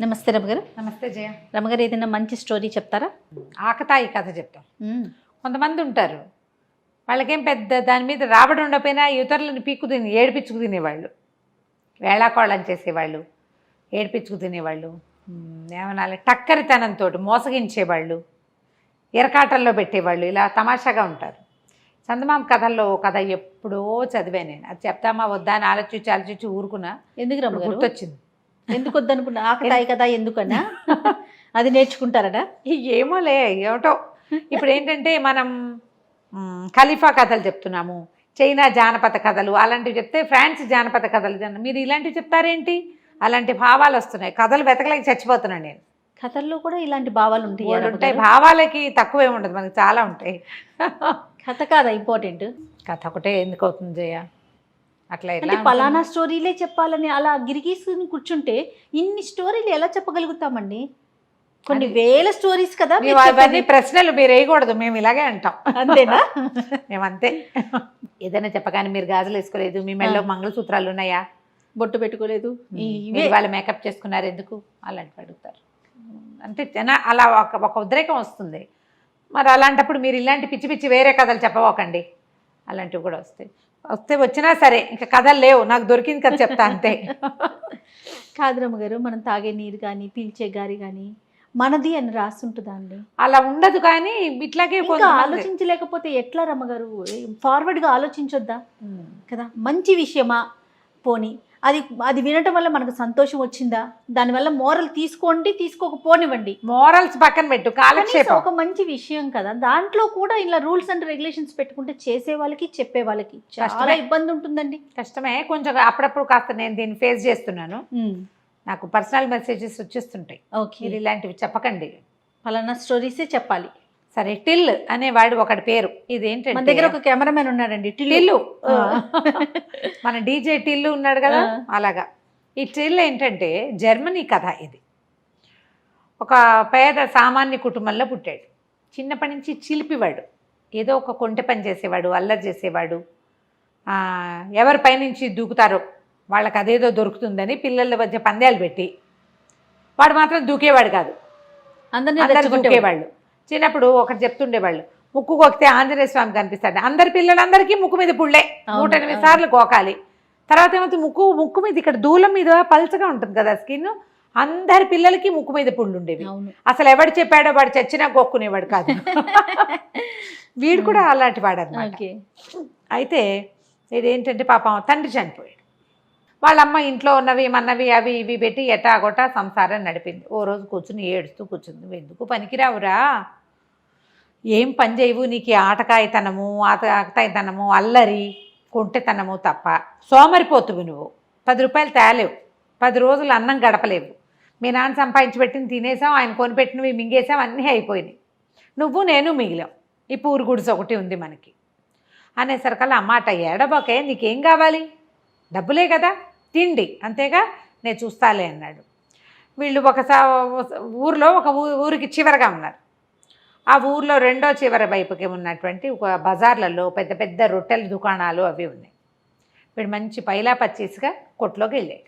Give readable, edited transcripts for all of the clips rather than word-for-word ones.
నమస్తే రమగారు. నమస్తే జయ. రమగారు ఏదైనా మంచి స్టోరీ చెప్తారా? ఆకతాయి కథ చెప్తాం. కొంతమంది ఉంటారు, వాళ్ళకేం పెద్ద దాని మీద రాబడి ఉండకపోయినా ఇతరులను ఏడిపించుకు తినేవాళ్ళు, వేళాకోళం చేసేవాళ్ళు, ఏడిపించుకు తినేవాళ్ళు, ఏమనాలి టక్కరితనంతో మోసగించేవాళ్ళు, ఎరకాటల్లో పెట్టేవాళ్ళు, ఇలా తమాషాగా ఉంటారు. చందమామ కథల్లో ఓ కథ ఎప్పుడో చదివా నేను. అది చెప్తామా వద్దా అని ఆలోచించి ఊరుకున్నా. ఎందుకు రమగారు? గుర్తొచ్చింది. ఎందుకు వద్దనుకున్నా? ఆకతాయి కదా ఎందుకన్నా? అది నేర్చుకుంటారట? ఏమోలే, ఏమిటో. ఇప్పుడు ఏంటంటే మనం ఖలీఫా కథలు చెప్తున్నాము, చైనా జానపద కథలు అలాంటివి చెప్తే ఫ్రాన్స్ జానపద కథలు మీరు ఇలాంటివి చెప్తారేంటి? అలాంటి భావాలు వస్తున్నాయి. కథలు వెతకలేక చచ్చిపోతున్నాను నేను. కథల్లో కూడా ఇలాంటి భావాలు ఉంటాయి. భావాలకి తక్కువే ఉండదు, మనకి చాలా ఉంటాయి. కథ కాదా ఇంపార్టెంట్? కథ ఒకటే ఎందుకు అవుతుంది జయ? అట్లా అంటే పలానా స్టోరీలే చెప్పాలని అలా గిరిగీసుకుని కూర్చుంటే ఇన్ని స్టోరీలు ఎలా చెప్పగలుగుతామండి? కొన్ని వేల స్టోరీస్ కదా. ప్రశ్నలు మీరు వేయకూడదు, మేము ఇలాగే అంటాం. అంతేనా? మేమంతే. ఏదైనా చెప్పగానే మీరు గాజులు వేసుకోలేదు, మీ మెళ్ళలో మంగళసూత్రాలు ఉన్నాయా, బొట్టు పెట్టుకోలేదు, వాళ్ళు మేకప్ చేసుకున్నారు ఎందుకు, అలాంటివి అడుగుతారు. అంటే అలా ఒక ఉద్రేకం వస్తుంది. మరి అలాంటప్పుడు మీరు ఇలాంటి పిచ్చి పిచ్చి వేరే కథలు చెప్పవకండి. అలాంటివి కూడా వచ్చినా సరే ఇంకా కథలు లేవు, నాకు దొరికింది కదా చెప్తా అంతే. కాదు రమ్మగారు, మనం తాగే నీరు కానీ పీల్చే గారి కానీ మనది అని రాస్తుంటుందా అండి? అలా ఉండదు, కానీ ఇట్లాగే ఆలోచించలేకపోతే ఎట్లా రమ్మగారు? ఫార్వర్డ్గా ఆలోచించొద్దా కదా? మంచి విషయమా పోనీ, అది వినటం వల్ల మనకు సంతోషం వచ్చిందా, దానివల్ల మోరల్ తీసుకోండి, తీసుకోకపోనివ్వండి, మోరల్స్ పక్కన పెట్టు, కాలక్షేపం ఒక మంచి విషయం కదా. దాంట్లో కూడా ఇలా రూల్స్ అండ్ రెగ్యులేషన్స్ పెట్టుకుంటే చేసే వాళ్ళకి చెప్పే వాళ్ళకి చాలా ఇబ్బంది ఉంటుందండి. కష్టమే కొంచెం. అప్పుడప్పుడు కాస్త నేను దీన్ని ఫేస్ చేస్తున్నాను. నాకు పర్సనల్ మెసేజెస్ వచ్చేస్తుంటాయి, మీరు ఇలాంటివి చెప్పకండి, ఫలానా స్టోరీసే చెప్పాలి. సరే, టిల్ అనేవాడు ఒకటి పేరు. ఇదేంటంటే మన దగ్గర ఒక కెమెరామెన్ ఉన్నాడండి, టిల్లు. మన డీజే టిల్లు ఉన్నాడు కదా, అలాగా. ఈ టిల్ ఏంటంటే జర్మనీ కథ. ఇది ఒక పేద సామాన్య కుటుంబంలో పుట్టాడు. చిన్నప్పటి నుంచి చిలిపివాడు, ఏదో ఒక కొంటె పని చేసేవాడు, అల్లరి చేసేవాడు. ఎవరి పైనుంచి దూకుతారో వాళ్ళకి అదేదో దొరుకుతుందని పిల్లల మధ్య పందాలు పెట్టి వాడు మాత్రం దూకేవాడు కాదు, అందరు దూకేవాళ్ళు. చిన్నప్పుడు ఒకటి చెప్తుండేవాళ్ళు, ముక్కు కొక్కితే ఆంజనేయ స్వామి కనిపిస్తాడు. అందరి పిల్లలందరికీ ముక్కు మీద పుళ్ళే 108 సార్లు కోకాలి. తర్వాత ఏమవుతుంది, ముక్కు మీద ఇక్కడ దూలం మీద పల్చగా ఉంటుంది కదా స్కిన్, అందరి పిల్లలకి ముక్కు మీద పుళ్ళు ఉండేవి. అసలు ఎవడు చెప్పాడో వాడు చచ్చినా కొక్కునేవాడు కాదు. వీడు కూడా అలాంటి వాడు అన్నమాట. అయితే ఇదేంటంటే పాపం తండ్రి చనిపోయాడు. వాళ్ళమ్మ ఇంట్లో ఉన్నవి మన్నవి అవి ఇవి పెట్టి ఎటాగొట్టా సంసారం నడిపింది. ఓ రోజు కూర్చుని ఏడుస్తూ కూర్చుంది. ఎందుకు పనికిరావురా, ఏం పని చేయవు, నీకు ఆటకాయతనము ఆటకాయతనము అల్లరి కొంటెతనము తప్ప, సోమరిపోతువు నువ్వు. 10 రూపాయలు తేలేవు, 10 రోజులు అన్నం గడపలేవు, మీ నాన్న సంపాదించి పెట్టింది తినేసాం, ఆయన కొనిపెట్టినవి మింగేసాం, అన్నీ అయిపోయినాయి, నువ్వు నేను మిగిలాం, ఈ పూరు గుడిసె ఒకటి ఉంది మనకి అనేసరికల్లా అమ్మాట ఏడబాకే, నీకేం కావాలి, డబ్బులే కదా, తిండి అంతేగా, నేను చూస్తాలే అన్నాడు. వీళ్ళు ఊరిలో ఒక ఊరికి చివరగా ఉన్నారు. ఆ ఊర్లో రెండో చివరి వైపుకి ఉన్నటువంటి ఒక బజార్లలో పెద్ద పెద్ద రొట్టెల దుకాణాలు అవి ఉన్నాయి. వీడు మంచి పైలా పచ్చీస్గా కొట్లోకి వెళ్ళాడు.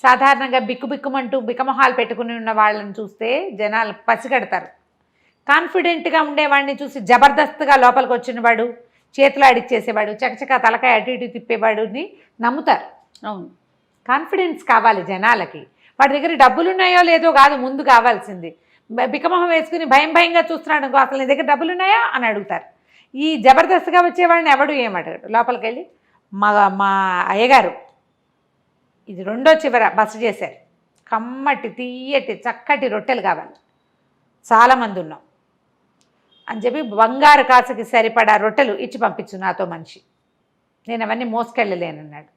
సాధారణంగా బిక్కుబిక్కుమంటూ బిక్కమొహాలు పెట్టుకుని ఉన్న వాళ్ళని చూస్తే జనాలు పసిగడతారు. కాన్ఫిడెంట్గా ఉండేవాడిని చూసి జబర్దస్త్గా లోపలికి వచ్చినవాడు, చేతులు ఆడిచ్చేసేవాడు, చకచక తలకాయ అటు ఇటు తిప్పేవాడుని నమ్ముతారు. అవును, కాన్ఫిడెన్స్ కావాలి జనాలకి. వాడి దగ్గర డబ్బులు ఉన్నాయో లేదో కాదు ముందు కావాల్సింది. బికమొహం వేసుకుని భయంగా చూస్తున్నాడు అనుకో, అసలు నీ దగ్గర డబ్బులు ఉన్నాయా అని అడుగుతారు. ఈ జబర్దస్త్గా వచ్చేవాడిని ఎవడు ఏమడగాడు. లోపలికి వెళ్ళి మా అయ్యగారు ఇది రెండో చివర బస చేశారు, కమ్మటి తీయటి చక్కటి రొట్టెలు కావాలి, చాలామంది ఉన్నాం అని చెప్పి బంగారు కాసుకి సరిపడా రొట్టెలు ఇచ్చి పంపించు నాతో మనిషి, నేను అవన్నీ మోసుకెళ్ళలేనన్నాడు.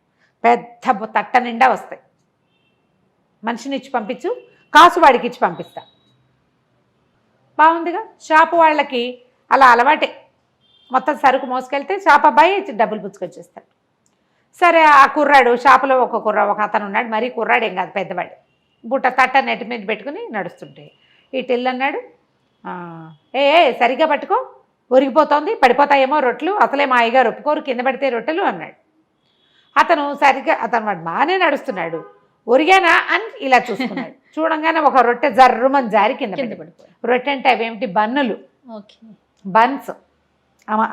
పెద్ద తట్ట నిండా వస్తాయి, మనిషిని ఇచ్చి పంపించు, కాసు వాడికి ఇచ్చి పంపిస్తా. బాగుందిగా. షాపు వాళ్ళకి అలా అలవాటే, మొత్తం సరుకు మోసుకెళ్తే షాప్ అబ్బాయి డబ్బులు పుచ్చుకొచ్చేస్తాడు. సరే, ఆ కుర్రాడు షాపులో ఒక అతను ఉన్నాడు, మరీ కుర్రాడు ఏం కాదు, పెద్దవాడు, బుట్ట తట్ట నెట్టి మీద పెట్టుకుని నడుస్తుంటే ఈ టిల్ అన్నాడు, సరిగ్గా పట్టుకో, ఒరిగిపోతోంది, పడిపోతాయేమో రొట్టెలు, అసలే మా అయ్యగారు ఒప్పుకోరు కింద పడితే రొట్టెలు అన్నాడు. అతను వాడు బాగానే నడుస్తున్నాడు. ఒరిగానా అని ఇలా చూసుకున్నాడు. చూడంగానే ఒక రొట్టె జర్రుమని జారి కింద పడిపోయి. రొట్టె అంటే అవేమిటి బన్నులు, ఓకే. బన్స్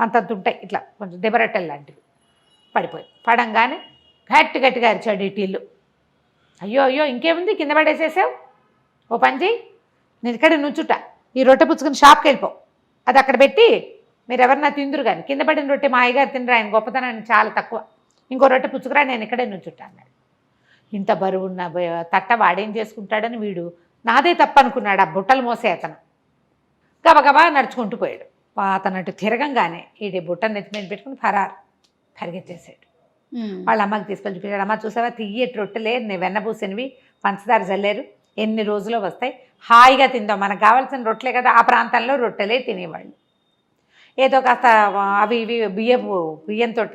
అంతంత ఉంటాయి, ఇట్లా కొంచెం దెబ్బరొట్టెలు లాంటివి. పడిపోయి పడంగానే గట్టిగా అరిచాడు ఈ టిల్లు. అయ్యో అయ్యో ఇంకేముంది, కింద పడేసేసావు, ఓ పని చేయి, నేను ఇక్కడ నుంచుట, ఈ రొట్టె పుచ్చుకుని షాప్కి వెళ్ళిపో, అది అక్కడ పెట్టి మీరు ఎవరన్నా తిందురు కానీ, కింద పడిన రొట్టె మా అయ్యగారు తినరు, ఆయన గొప్పతనాన్ని చాలా తక్కువ, ఇంకో రొట్టె పుచ్చుకురా, నేను ఇక్కడే నుంచుట అన్నాడు. ఇంత బరువున్న తట్ట వాడేం చేసుకుంటాడని వీడు నాదే తప్పు అనుకున్నాడు. ఆ బుట్టలు మోసే అతను గబగబా నడుచుకుంటూ పోయాడు. అతను అటు తిరగంగానే ఈ బుట్టను నెత్తి మీద పెట్టుకుని పరిగెత్తేసాడు. వాళ్ళ అమ్మకి తీసుకొని చూపించాడు. అమ్మ చూసావా, తియ్యటి రొట్టెలే, వెన్నపూసినవి, పంచదార జల్లేరు, ఎన్ని రోజులో వస్తాయి, హాయిగా తిందాం, మనకు కావాల్సిన రొట్టెలే కదా. ఆ ప్రాంతంలో రొట్టెలే తినేవాళ్ళు. ఏదో కాస్త అవి ఇవి బియ్యంతో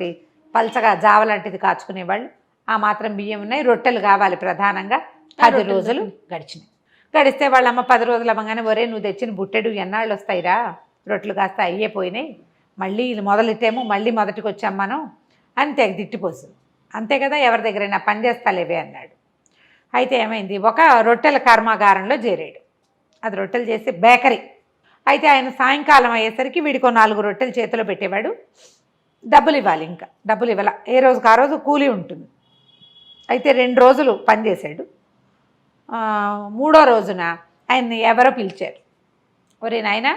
పల్చగా జావ లాంటిది కాచుకునేవాళ్ళు. ఆ మాత్రం బియ్యం ఉన్నాయి, రొట్టెలు కావాలి ప్రధానంగా. 10 రోజులు గడిచినాయి. గడిస్తే వాళ్ళమ్మ 10 రోజులు అమ్మగానే, ఒరే నువ్వు తెచ్చిన బుట్టెడు ఎన్నాళ్ళు వస్తాయిరా, రొట్టెలు కాస్త అయ్యే పోయినాయి, మళ్ళీ మొదలెట్టేమో, మళ్ళీ మొదటికి వచ్చాం మనం అని తెగ తిట్టిపోసు. అంతే కదా, ఎవరి దగ్గరైనా పని చేస్తాలేవే అన్నాడు. అయితే ఏమైంది, ఒక రొట్టెల కర్మాగారంలో చేరాడు. అది రొట్టెలు చేసే బేకరీ. అయితే ఆయన సాయంకాలం అయ్యేసరికి వీడికో 4 రొట్టెలు చేతిలో పెట్టేవాడు. డబ్బులు ఇవ్వాలి, ఇంకా డబ్బులు ఇవ్వాల, ఏ రోజుకి ఆ రోజు కూలీ ఉంటుంది. అయితే 2 రోజులు పనిచేశాడు. 3వ రోజున ఆయన్ని ఎవరో పిలిచారు. ఒరే నాయనా,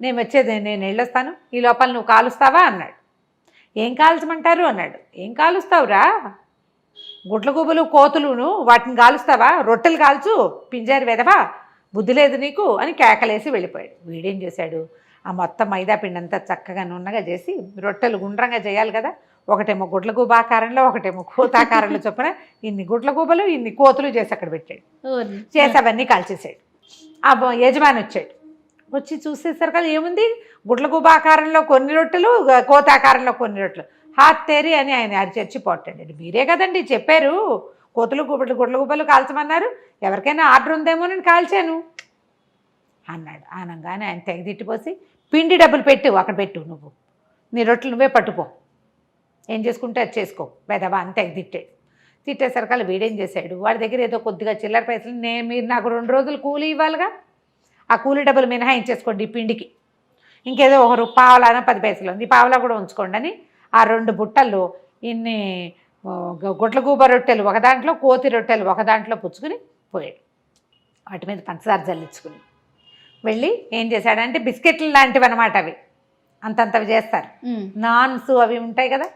నేను వచ్చేది, నేను వెళ్ళొస్తాను, ఈ లోపల నువ్వు కాలుస్తావా అన్నాడు. ఏం కాల్చమంటారు అన్నాడు. ఏం కాలుస్తావురా, గుడ్ల గుబలు కోతులును వాటిని కాలుస్తావా, రొట్టెలు కాల్చు, పింజారు వెదవా, బుద్ధి లేదు నీకు అని కేకలేసి వెళ్ళిపోయాడు. వీడేం చేశాడు, ఆ మొత్తం మైదా పిండి అంతా చక్కగా నున్నగా చేసి రొట్టెలు గుండ్రంగా చేయాలి కదా, ఒకటేమో గుడ్ల గూబ ఆకారంలో, ఒకటేమో కోతాకారంలో చొప్పున ఇన్ని గుడ్ల గూబలు, ఇన్ని కోతులు చేసి అక్కడ పెట్టాడు. చేసి అవన్నీ కాల్చేసాడు. ఆ యజమాని వచ్చాడు. వచ్చి చూసేసరికి ఏముంది, గుడ్ల గూబ ఆకారంలో కొన్ని రొట్టెలు, కోతాకారంలో కొన్ని రొట్టెలు. హాత్ తేరి అని ఆయన అరిచర్చి పోట్టాడు. మీరే కదండి చెప్పారు, కోతులు గుడ్ల గుబ్బలు కాల్చమన్నారు, ఎవరికైనా ఆర్డర్ ఉందేమోనని కాల్చాను అన్నాడు. అనగానే ఆయన తెగదిట్టిపోసి, పిండి డబ్బులు పెట్టు, అక్కడ పెట్టు, నువ్వు నీ రొట్టెలు నువ్వే పట్టుకో, ఏం చేసుకుంటే అది చేసుకో వెదవా అని తెగదిట్టాడు. తిట్టేసరికల్లా వీడేం చేశాడు, వాడి దగ్గర ఏదో కొద్దిగా చిల్లర పైసలు, మీరు నాకు 2 రోజులు కూలీ ఇవ్వాలిగా, ఆ కూలీ డబ్బులు మినహాయించేసుకోండి ఈ పిండికి, ఇంకేదో ఒక పావలాన 10 పైసలు ఉంది, పావలా కూడా ఉంచుకోండి అని ఆ 2 బుట్టల్లో ఇన్ని గుడ్ల గూబ రొట్టెలు ఒక దాంట్లో, కోతి రొట్టెలు ఒక దాంట్లో పుచ్చుకుని పోయాడు. వాటి మీద పంచదార జల్లించుకుని వెళ్ళి ఏం చేశాడంటే, బిస్కెట్లు లాంటివి అనమాట, అవి అంతంతవి చేస్తారు, నాన్స్ అవి ఉంటాయి కదా,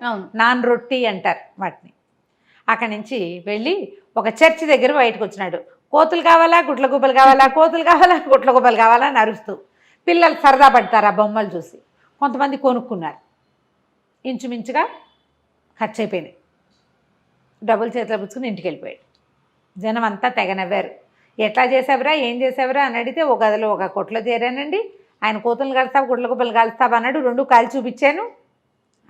నాన్ రొట్టి అంటారు వాటిని. అక్కడి నుంచి వెళ్ళి ఒక చర్చి దగ్గర బయటకు వచ్చినాడు. కోతులు కావాలా, గుడ్ల గుబ్బలు కావాలా, కోతులు కావాలా, గుడ్ల గుబ్బలు కావాలా అని అరుస్తూ. పిల్లలు సరదా పడతారు ఆ బొమ్మలు చూసి. కొంతమంది కొనుక్కున్నారు. ఇంచుమించుగా ఖర్చు అయిపోయినాయి. డబ్బులు చేతిలో పుచ్చుకుని ఇంటికి వెళ్ళిపోయాడు. జనం అంతా తెగ నవ్వారు. ఎట్లా చేసావురా, ఏం చేసావురా అని అడిగితే, ఒక గదిలో ఒక కొట్లో చేరానండి, ఆయన కోతులు కలుస్తావు, గుడ్ల గుబ్బలు కలుస్తావు అన్నాడు, 2 కాలు చూపించాను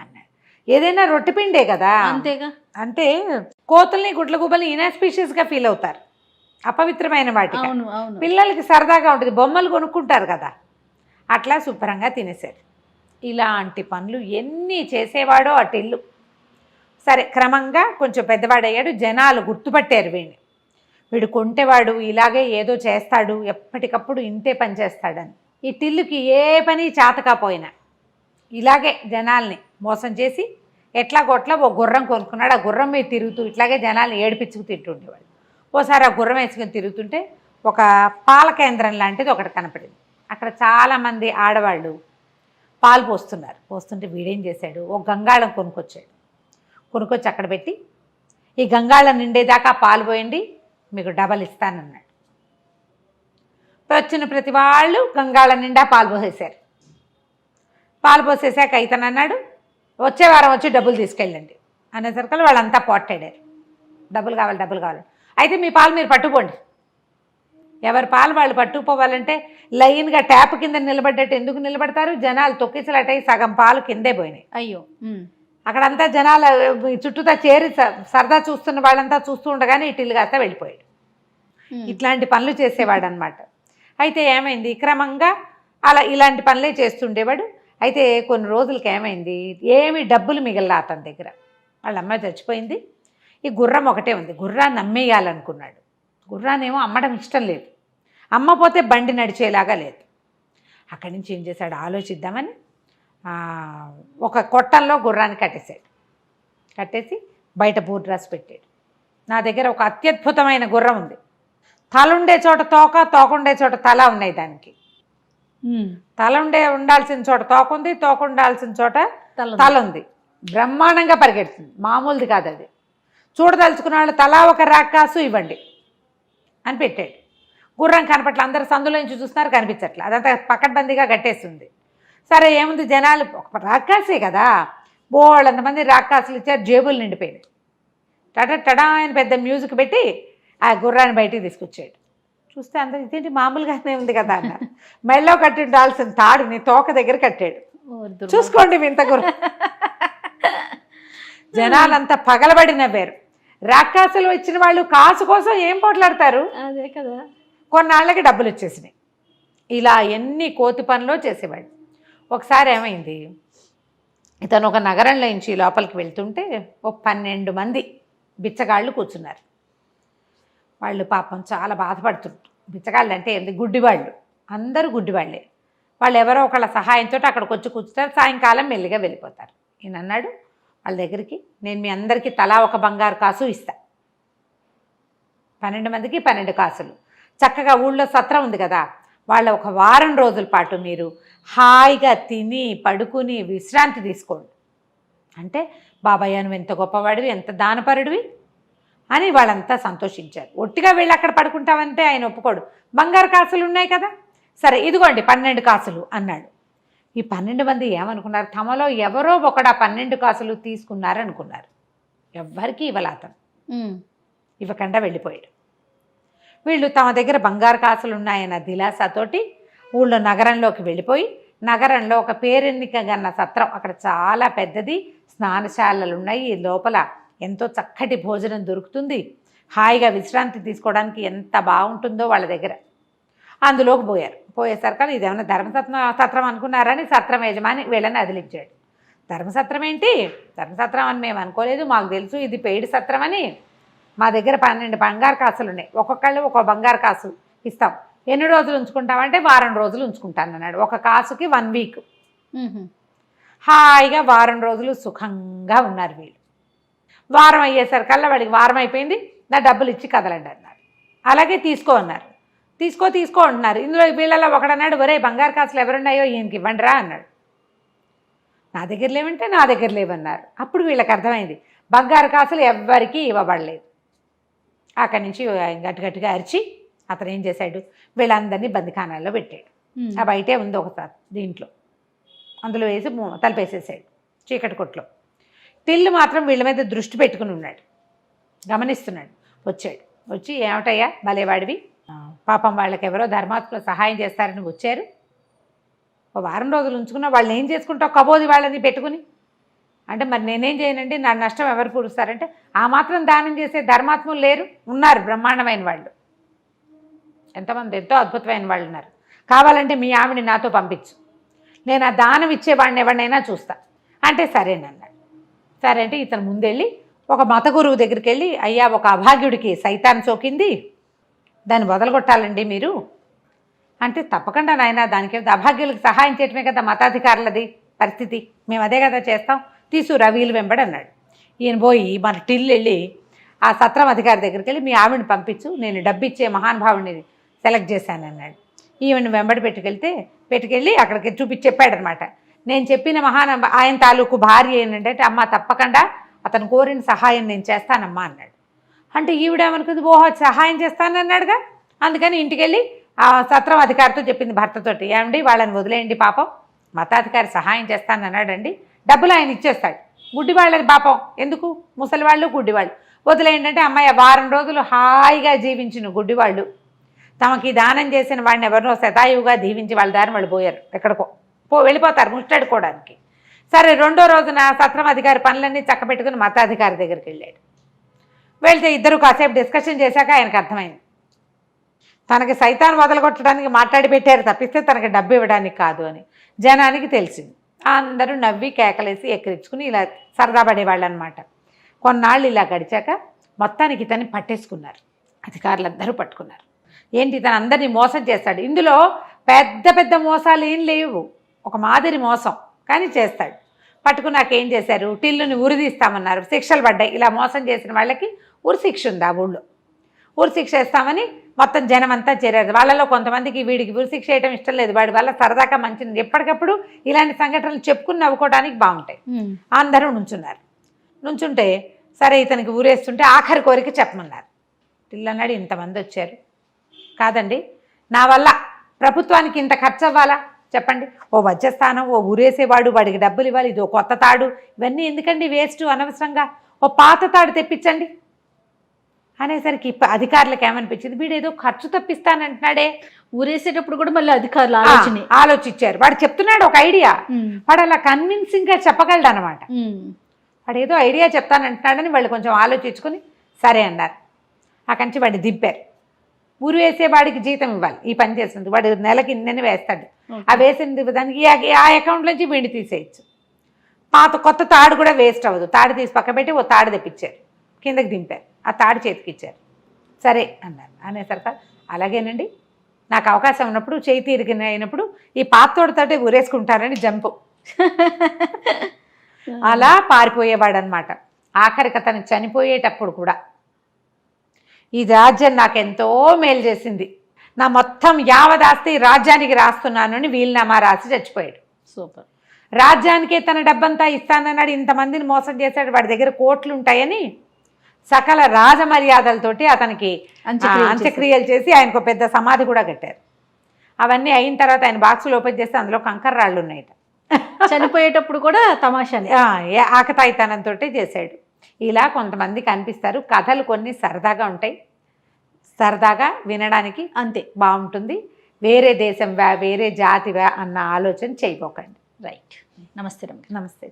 అన్నాడు. ఏదైనా రొట్టె పిండే కదా, అంతేగా. అంటే కోతుల్ని గుడ్ల గుబ్బల్ని ఇనాస్పీషియస్గా ఫీల్ అవుతారు, అపవిత్రమైన వాటికి. పిల్లలకి సరదాగా ఉంటుంది, బొమ్మలు కొనుక్కుంటారు కదా, అట్లా శుభ్రంగా తినేశారు. ఇలాంటి పనులు ఎన్ని చేసేవాడో అటిల్లు. సరే, క్రమంగా కొంచెం పెద్దవాడయ్యాడు, జనాలు గుర్తుపట్టారు వీడిని, వీడు కొంటేవాడు, ఇలాగే ఏదో చేస్తాడు, ఎప్పటికప్పుడు ఇంతే పని చేస్తాడని. ఈ టిల్లుకి ఏ పని చేతకపోయినా ఇలాగే జనాల్ని మోసం చేసి ఎట్లాగొట్లా ఓ గుర్రం కొనుక్కున్నాడు. ఆ గుర్రం మీద తిరుగుతూ ఇట్లాగే జనాల్ని ఏడిపించుకు తింటుండేవాడు. ఓసారి ఆ గుర్రం వేసుకుని తిరుగుతుంటే ఒక పాల కేంద్రం లాంటిది ఒకటి కనపడింది. అక్కడ చాలామంది ఆడవాళ్ళు పాలు పోస్తున్నారు. పోస్తుంటే వీడేం చేశాడు, ఓ గంగాళం కొనుక్కొచ్చి అక్కడ పెట్టి, ఈ గంగాళం నిండేదాకా పాలు పోయండి, మీకు డబల్ ఇస్తానన్నాడు. వచ్చిన ప్రతి వాళ్ళు గంగాళం నిండా పాలు పోసేశారు. పాలు పోసేసాక ఇతను అన్నాడు, వచ్చే వారం వచ్చి డబ్బులు తీసుకెళ్ళండి అనేసరికి వాళ్ళంతా పోట్టాడారు. డబ్బులు కావాలి. అయితే మీ పాలు మీరు పట్టుకోండి. ఎవరి పాలు వాళ్ళు పట్టుకుపోవాలంటే లైన్గా ట్యాప్ కింద నిలబడ్డట్టు ఎందుకు నిలబడతారు, జనాలు తొక్కిసలాటై సగం పాలు కిందే పోయినాయి. అయ్యో, అక్కడంతా జనాలు చుట్టూతా చేరి సరదా చూస్తున్న వాళ్ళంతా చూస్తూ ఉండగానే ఇటిల్లు కాస్తా వెళ్ళిపోయాడు. ఇట్లాంటి పనులు చేసేవాడు అనమాట. అయితే ఏమైంది, క్రమంగా ఇలాంటి పనులే చేస్తుండేవాడు. అయితే కొన్ని రోజులకి ఏమైంది, ఏమి డబ్బులు మిగల్లా అతని దగ్గర. వాళ్ళ అమ్మాయి చచ్చిపోయింది. ఈ గుర్రం ఒకటే ఉంది. గుర్రాన్ని అమ్మేయాలనుకున్నాడు. గుర్రాన్నేమో అమ్మడం ఇష్టం లేదు, అమ్మపోతే బండి నడిచేలాగా లేదు. అక్కడి నుంచి ఏం చేశాడు ఆలోచిద్దామని ఒక కొట్టంలో గుర్రాన్ని కట్టేశాడు. కట్టేసి బయట బూర్రాసి పెట్టాడు. నా దగ్గర ఒక అత్యద్భుతమైన గుర్రం ఉంది. తల ఉండే చోట తోక, తోక ఉండే చోట తల ఉన్నాయి. దానికి తల ఉండాల్సిన చోట తోక ఉంది, తోక ఉండాల్సిన చోట తల ఉంది. బ్రహ్మాండంగా పరిగెడుతుంది, మామూలుది కాదు అది. చూడదలుచుకున్న వాళ్ళు తలా ఒక రాకాసు ఇవ్వండి అని పెట్టాడు. గుర్రం కనపట్ల, అందరు సందులో నుంచి చూస్తున్నారు, కనిపించట్లే. అదంతా పకడ్బందీగా కట్టేస్తుంది. సరే ఏముంది, జనాలు ఒక రాకాసే కదా, బోళ్ళంతమంది రాకాసులు ఇచ్చారు, జేబులు నిండిపోయినాయి. టడా ఆయన పెద్ద మ్యూజిక్ పెట్టి ఆ గుర్రాన్ని బయటికి తీసుకొచ్చాడు. చూస్తే అంత ఇదేంటి మామూలుగానే ఉంది కదా అన్నారు. మెల్లో కట్టి ఉండాల్సిన తాడుని తోక దగ్గర కట్టాడు. చూసుకోండి వింత గుర్రం. జనాలంతా పగలబడి నవ్వారు. రాకాసులు వచ్చిన వాళ్ళు కాసు కోసం ఏం పోట్లాడతారు, అదే కదా. కొన్నాళ్ళకి డబ్బులు వచ్చేసినాయి. ఇలా ఎన్ని కోతి పనులో చేసేవాడు. ఒకసారి ఏమైంది, ఇతను ఒక నగరంలో నుంచి లోపలికి వెళ్తుంటే ఒక 12 మంది బిచ్చగాళ్ళు కూర్చున్నారు. వాళ్ళు పాపం చాలా బాధపడుతుంటారు. బిచ్చగాళ్ళు అంటే ఏంటి, గుడ్డివాళ్ళు, అందరూ గుడ్డివాళ్ళే. వాళ్ళు ఎవరో ఒకళ్ళ సహాయంతో అక్కడికి వచ్చి కూర్చుంటారు, సాయంకాలం మెల్లిగా వెళ్ళిపోతారు. ఈయన అన్నాడు వాళ్ళ దగ్గరికి, నేను మీ అందరికీ తలా ఒక బంగారు కాసు ఇస్తా. 12 మందికి 12 కాసులు. చక్కగా ఊళ్ళో సత్రం ఉంది కదా, వాళ్ళ ఒక వారం రోజుల పాటు మీరు హాయిగా తిని పడుకుని విశ్రాంతి తీసుకోండి. అంటే బాబాయ్య నువ్వు ఎంత గొప్పవాడివి, ఎంత దానపరుడివి అని వాళ్ళంతా సంతోషించారు. ఒట్టిగా వెళ్ళి అక్కడ పడుకుంటామంటే ఆయన ఒప్పుకోడు. బంగారు కాసులు ఉన్నాయి కదా, సరే ఇదిగోండి 12 కాసులు అన్నాడు. ఈ 12 మంది ఏమనుకున్నారు, తమలో ఎవరో ఒకడా 12 కాసులు తీసుకున్నారనుకున్నారు. ఎవ్వరికీ ఇవ్వలాతను, ఇవ్వకుండా వెళ్ళిపోయాడు. వీళ్ళు తమ దగ్గర బంగారు కాసులు ఉన్నాయన్న దిలాసాతోటి ఊళ్ళో నగరంలోకి వెళ్ళిపోయి, నగరంలో ఒక పేరెన్నిక గన్న సత్రం, అక్కడ చాలా పెద్దది, స్నానశాలలు ఉన్నాయి, లోపల ఎంతో చక్కటి భోజనం దొరుకుతుంది, హాయిగా విశ్రాంతి తీసుకోవడానికి ఎంత బాగుంటుందో వాళ్ళ దగ్గర. అందులోకి పోయారు. పోయేసరికి ఇదేమన్నా ధర్మసత్రం అనుకున్నారని సత్రం యజమాని వీళ్ళని అదిలించాడు. ధర్మసత్రం ఏంటి, ధర్మసత్రం అని మేము అనుకోలేదు, మాకు తెలుసు ఇది పెయిడ్ సత్రం అని. మా దగ్గర 12 బంగారు కాసులు ఉన్నాయి, ఒక్కొక్కళ్ళు ఒక బంగారు కాసు ఇస్తాం. ఎన్ని రోజులు ఉంచుకుంటామంటే వారం రోజులు ఉంచుకుంటాను అన్నాడు. ఒక కాసుకి 1 వీక్. హాయిగా వారం రోజులు సుఖంగా ఉన్నారు వీళ్ళు. వారం అయ్యేసరికల్లా వాడికి వారం అయిపోయింది, నా డబ్బులు ఇచ్చి కదలండి అన్నారు. అలాగే తీసుకో అన్నారు. తీసుకో అంటున్నారు. ఇందులో వీళ్ళలో ఒకడన్నాడు, ఒరే బంగారు కాసులు ఎవరున్నాయో ఈయనకి ఇవ్వండి రా అన్నాడు. నా దగ్గర లేవంటే నా దగ్గర లేవన్నారు. అప్పుడు వీళ్ళకి అర్థమైంది బంగారు కాసులు ఎవ్వరికీ ఇవ్వబడలేదు. అక్కడి నుంచి గట్టిగా అరిచి అతను ఏం చేశాడు, వీళ్ళందరినీ బందిఖానాల్లో పెట్టాడు. ఆ బయటే ఉంది ఒకసారి దీంట్లో, అందులో వేసి తలపేసేసాడు చీకటి కొట్లో. టిల్లు మాత్రం వీళ్ళ మీద దృష్టి పెట్టుకుని ఉన్నాడు, గమనిస్తున్నాడు. వచ్చి ఏమిటయ్యా భలేవాడివి, పాపం వాళ్ళకి ఎవరో ధర్మాత్మలో సహాయం చేస్తారని వచ్చారు, ఒక వారం రోజులు ఉంచుకున్నా వాళ్ళని ఏం చేసుకుంటావు కబోది వాళ్ళని పెట్టుకుని అంటే, మరి నేనేం చేయనండి, నా నష్టం ఎవరు పూరుస్తారంటే, ఆ మాత్రం దానం చేసే ధర్మాత్ములు లేరు, ఉన్నారు బ్రహ్మాండమైన వాళ్ళు, ఎంతమంది ఎంతో అద్భుతమైన వాళ్ళు ఉన్నారు. కావాలంటే మీ ఆవిడని నాతో పంపించు, నేను ఆ దానం ఇచ్చేవాడిని ఎవరినైనా చూస్తా అంటే సరేనన్నాడు. సరే అంటే ఇతను ముందెళ్ళి ఒక మత గురువు దగ్గరికి వెళ్ళి, అయ్యా ఒక అభాగ్యుడికి సైతాన్ సోకింది, దాన్ని వదలగొట్టాలండి మీరు అంటే, తప్పకుండా నాయన దానికి అభాగ్యులకు సహాయం చేయటమే కదా మతాధికారులది పరిస్థితి, మేము అదే కదా చేస్తాం, తీసుకురా వీలు వెంబడి అన్నాడు. ఈయన పోయి మన టిల్లు వెళ్ళి ఆ సత్రం అధికారి దగ్గరికి వెళ్ళి, మీ ఆవిడని పంపించు, నేను డబ్బు ఇచ్చే మహానుభావుడిని సెలెక్ట్ చేశాను అన్నాడు. ఈవిని వెంబడి పెట్టుకెళ్ళి అక్కడికి చూపించి చెప్పాడనమాట. నేను చెప్పిన ఆయన తాలూకు భార్య ఏంటంటే, అమ్మ తప్పకుండా అతను కోరిన సహాయం నేను చేస్తానమ్మా అన్నాడు. అంటే ఈవిడేమనుకుంది, ఓహో సహాయం చేస్తానన్నాడుగా, అందుకని ఇంటికెళ్ళి ఆ సత్రం అధికారితో చెప్పింది భర్తతోటి, ఏమండి వాళ్ళని వదిలేయండి, పాపం మతాధికారి సహాయం చేస్తానన్నాడండి, డబ్బులు ఆయన ఇచ్చేస్తాడు, గుడ్డివాళ్ళది పాపం ఎందుకు, ముసలివాళ్ళు గుడ్డివాళ్ళు వదిలేయండి అంటే, అమ్మాయి వారం రోజులు హాయిగా జీవించిన గుడ్డివాళ్ళు తమకి దానం చేసిన వాడిని ఎవరినో శతాయువుగా దీవించి వాళ్ళ దారి వాళ్ళు పోయారు, ఎక్కడికో వెళ్ళిపోతారు ముష్టడుకోవడానికి. సరే రెండో రోజున సత్రం అధికారి పనులన్నీ చక్కబెట్టుకుని మతాధికారి దగ్గరికి వెళ్ళాడు. వెళ్తే ఇద్దరు కాసేపు డిస్కషన్ చేశాక ఆయనకు అర్థమైంది, తనకి సైతాన్ వదలగొట్టడానికి మాట్లాడి పెట్టారు తప్పిస్తే తనకి డబ్బు ఇవ్వడానికి కాదు అని జనానికి తెలిసింది. అందరూ నవ్వి కేకలేసి ఎక్కిరించుకుని ఇలా సరదా పడేవాళ్ళు అనమాట. కొన్నాళ్ళు ఇలా గడిచాక మొత్తానికి ఇతన్ని పట్టేసుకున్నారు, అధికారులందరూ పట్టుకున్నారు. ఏంటి, ఇతను అందరినీ మోసం చేస్తాడు. ఇందులో పెద్ద పెద్ద మోసాలు ఏం లేవు, ఒక మాదిరి మోసం కానీ చేస్తాడు. పట్టుకున్నాక ఏం చేశారు, టిల్లుని ఉరిదీస్తామన్నారు. శిక్షలు పడ్డాయి. ఇలా మోసం చేసిన వాళ్ళకి ఉరి శిక్ష ఉంది ఆ ఊళ్ళో. ఉరి శిక్ష వేస్తామని మొత్తం జనం అంతా చేరారు. వాళ్ళలో కొంతమందికి వీడికి ఉరి శిక్ష వేయడం ఇష్టం లేదు, వాడి వల్ల సరదాగా మంచిది, ఎప్పటికప్పుడు ఇలాంటి సంఘటనలు చెప్పుకుని నవ్వుకోవడానికి బాగుంటాయి. అందరూ నుంచున్నారు. నుంచుంటే సరే ఇతనికి ఊరేస్తుంటే ఆఖరి కోరిక చెప్పమన్నారు. టిల్లు అన్నాడు, ఇంతమంది వచ్చారు కాదండి, నా వల్ల ప్రభుత్వానికి ఇంత ఖర్చు అవ్వాలా చెప్పండి, ఓ వజ్రస్థానం, ఓ ఊరేసేవాడు, వాడికి డబ్బులు ఇవ్వాలి, ఇది ఓ కొత్త తాడు, ఇవన్నీ ఎందుకండి వేస్ట్ అనవసరంగా, ఓ పాత తాడు తెప్పించండి అనేసరికి అధికారులకు ఏమనిపించింది, వీడు ఏదో ఖర్చు తప్పిస్తానంటున్నాడే. ఊరేసేటప్పుడు కూడా మళ్ళీ అధికారులు ఆలోచించారు. వాడు చెప్తున్నాడు ఒక ఐడియా, వాడు అలా కన్విన్సింగ్గా చెప్పగలడు అనమాట. వాడు ఏదో ఐడియా చెప్తానంటున్నాడని వాళ్ళు కొంచెం ఆలోచించుకొని సరే అన్నారు. అక్కడి నుంచి వాడిని దింపారు. ఊరు వేసేవాడికి జీతం ఇవ్వాలి, ఈ పని చేస్తుంది, వాడు నెలకి ఇన్నెన్ని వేస్తాడు, ఆ వేసిన దానికి ఆ అకౌంట్ నుంచి వీడిని తీసేయచ్చు. కొత్త తాడు కూడా వేస్ట్ అవ్వదు, తాడు తీసి పక్క పెట్టి ఓ తాడు తెప్పించారు, కిందకి దింపారు, ఆ తాడు చేతికి ఇచ్చారు. సరే అన్నారు. అనేసరికి అలాగేనండి, నాకు అవకాశం ఉన్నప్పుడు చేయి తీరిగిన అయినప్పుడు ఈ పాతోడితోటే ఊరేసుకుంటారని జంపు. అలా పారిపోయేవాడు అనమాట. ఆఖరికి అతను చనిపోయేటప్పుడు కూడా ఈ రాజ్యం నాకెంతో మేలు చేసింది, నా మొత్తం యావదాస్తి రాజ్యానికి రాస్తున్నాను అని వీలునామా రాసి చచ్చిపోయాడు. సూపర్. రాజ్యానికే తన డబ్బంతా ఇస్తానన్నాడు, ఇంతమందిని మోసం చేశాడు, వాడి దగ్గర కోట్లు ఉంటాయని సకల రాజమర్యాదలతోటి అతనికి అంత్యక్రియలు చేసి ఆయనకు పెద్ద సమాధి కూడా కట్టారు. అవన్నీ అయిన తర్వాత ఆయన బాక్సులు ఓపెన్ చేస్తే అందులో కంకర రాళ్ళు ఉన్నాయట. చనిపోయేటప్పుడు కూడా తమాషానే, ఆకతాయితనంతో చేశాడు. ఇలా కొంతమంది కనిపిస్తారు. కథలు కొన్ని సరదాగా ఉంటాయి, సరదాగా వినడానికి అంతే బాగుంటుంది. వేరే దేశం వేరే జాతివా అన్న ఆలోచన చేయబోకండి. రైట్. నమస్తే. నమస్తే.